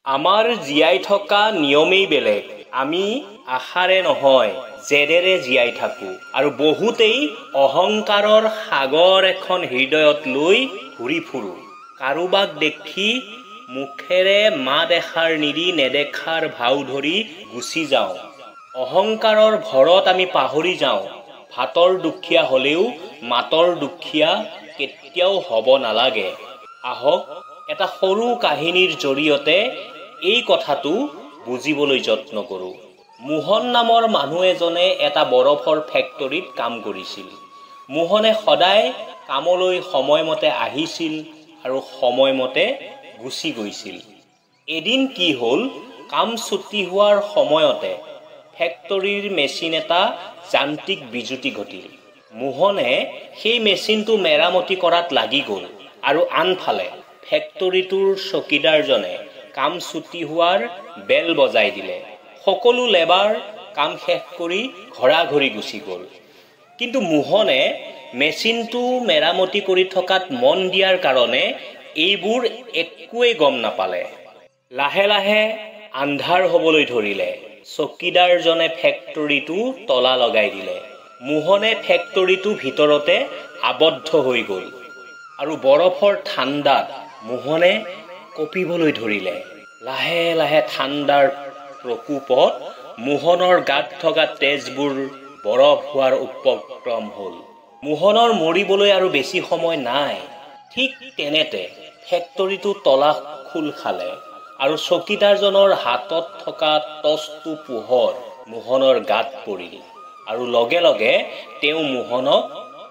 আমাৰ জীয়াই থকা নিয়মেই বেলেগ। আমি আশাৰে নহয় জেদেৰে জীয়াই থাকো আৰু বহুতেই অহংকাৰৰ সাগৰ এখন হৃদয়ত লৈ ঘূৰি ফুৰো। কাৰোবাক দেখি মুখেৰে মাত এষাৰ নিদি নেদেখাৰ ভাও ধৰি গুচি যাওঁ। অহংকাৰৰ ভৰত আমি পাহৰি যাওঁ ভাতৰ দুখীয়া হলেও মাতৰ দুখীয়া কেতিয়াও হ'ব নালাগে। আহক এটা সৰু কাহিনীৰ জৰিয়তে এই কথাটো বুজিবলৈ যত্ন কৰোঁ। মোহন নামৰ মানুহ এজনে এটা বৰফৰ ফেক্টৰীত কাম কৰিছিল। মোহনে সদায় কামলৈ সময়মতে আহিছিল আৰু সময়মতে গুচি গৈছিল। এদিন কি হ'ল, কাম ছুটি হোৱাৰ সময়তে ফেক্টৰীৰ মেচিন এটা যান্ত্ৰিক বিজুতি ঘটিল। মোহনে সেই মেচিনটো মেৰামতি কৰাত লাগি গ'ল আৰু আনফালে ফেক্টৰীটোৰ চকীদাৰজনে কাম ছুটি হোৱাৰ বেল বজাই দিলে। সকলো লেবাৰ কাম শেষ কৰি ঘৰা-ঘৰি গুচি গ'ল। কিন্তু মোহনে মেচিনটো মেৰামতি কৰি থকাত মন দিয়াৰ কাৰণে এইবোৰ একোৱেই গম নাপালে। লাহে লাহে আন্ধাৰ হ'বলৈ ধৰিলে। চকীদাৰজনে ফেক্টৰীটো তলা লগাই দিলে। মোহনে ফেক্টৰীটো ভিতৰতে আবদ্ধ হৈ গ'ল আৰু বৰফৰ ঠাণ্ডাত মোহনে কঁপিবলৈ ধৰিলে। লাহে লাহে ঠাণ্ডাৰ প্ৰকোপত মোহনৰ গাত থকা তেজবোৰ বৰফ হোৱাৰ উপক্ৰম হ'ল। মোহনৰ মৰিবলৈ আৰু বেছি সময় নাই। ঠিক তেনেতে ফেক্টৰীটো তলা খোল খালে আৰু চকীদাৰজনৰ হাতত থকা টৰ্চটো পোহৰ মোহনৰ গাত পৰিল আৰু লগে লগে তেওঁ মোহনক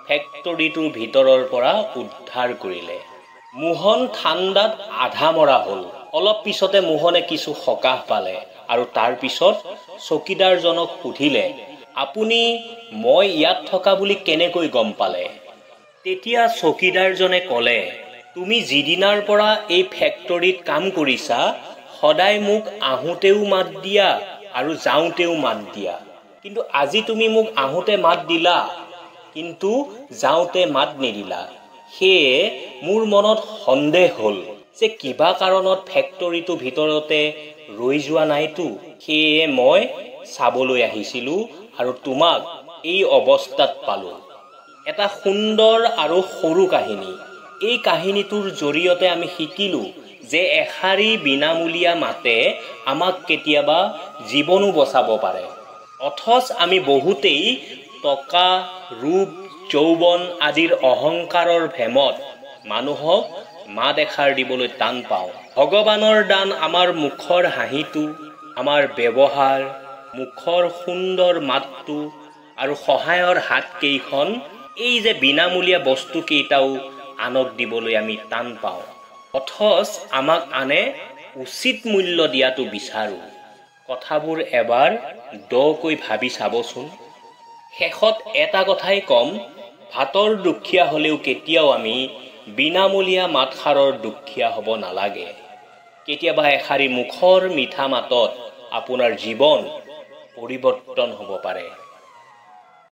ফেক্টৰীটোৰ ভিতৰৰ পৰা উদ্ধাৰ কৰিলে। মোহন ঠাণ্ডাত আধা মৰা হ'ল। অলপ পিছতে মোহনে কিছু সকাহ পালে আৰু তাৰ পিছত চকীদাৰজনক সুধিলে, আপুনি মই ইয়াত থকা বুলি কেনেকৈ গম পালে? তেতিয়া চকীদাৰজনে ক'লে, তুমি যিদিনাৰ পৰা এই ফেক্টৰীত কাম কৰিছা সদায় মোক আহোঁতেও মাত দিয়া আৰু যাওঁতেও মাত দিয়া। কিন্তু আজি তুমি মোক আহোঁতে মাত দিলা কিন্তু যাওঁতে মাত নিদিলা। সেয়ে মোৰ মনত সন্দেহ হ'ল যে কিবা কাৰণত ফেক্টৰীটো ভিতৰতে ৰৈ যোৱা নাইতো। সেয়ে মই চাবলৈ আহিছিলোঁ আৰু তোমাক এই অৱস্থাত পালোঁ। এটা সুন্দৰ আৰু সৰু কাহিনী। এই কাহিনীটোৰ জৰিয়তে আমি শিকিলোঁ যে এষাৰি বিনামূলীয়া মাতে আমাক কেতিয়াবা জীৱনো বচাব পাৰে। অথচ আমি বহুতেই টকা, ৰূপ, যৌৱন আদিৰ অহংকাৰৰ ভেমত মানুহক মাত এষাৰ দিবলৈ টান পাওঁ। ভগৱানৰ দান আমাৰ মুখৰ হাঁহিটো, আমাৰ ব্যৱহাৰ, মুখৰ সুন্দৰ মাতটো আৰু সহায়ৰ হাত কেইখন, এই যে বিনামূলীয়া বস্তু কেইটাও আনক দিবলৈ আমি টান পাওঁ। অথচ আমাক আনে উচিত মূল্য দিয়াটো বিচাৰোঁ। কথাবোৰ এবাৰ দকৈ ভাবি চাবচোন। শেষত এটা কথাই ক'ম, ভাতৰ দুখীয়া হ'লেও কেতিয়াও আমি বিনামূলীয়া মাতষাৰৰ দুখীয়া হ'ব নালাগে। কেতিয়াবা এষাৰি মুখৰ মিঠা মাতত আপোনাৰ জীৱন পৰিৱৰ্তন হ'ব পাৰে।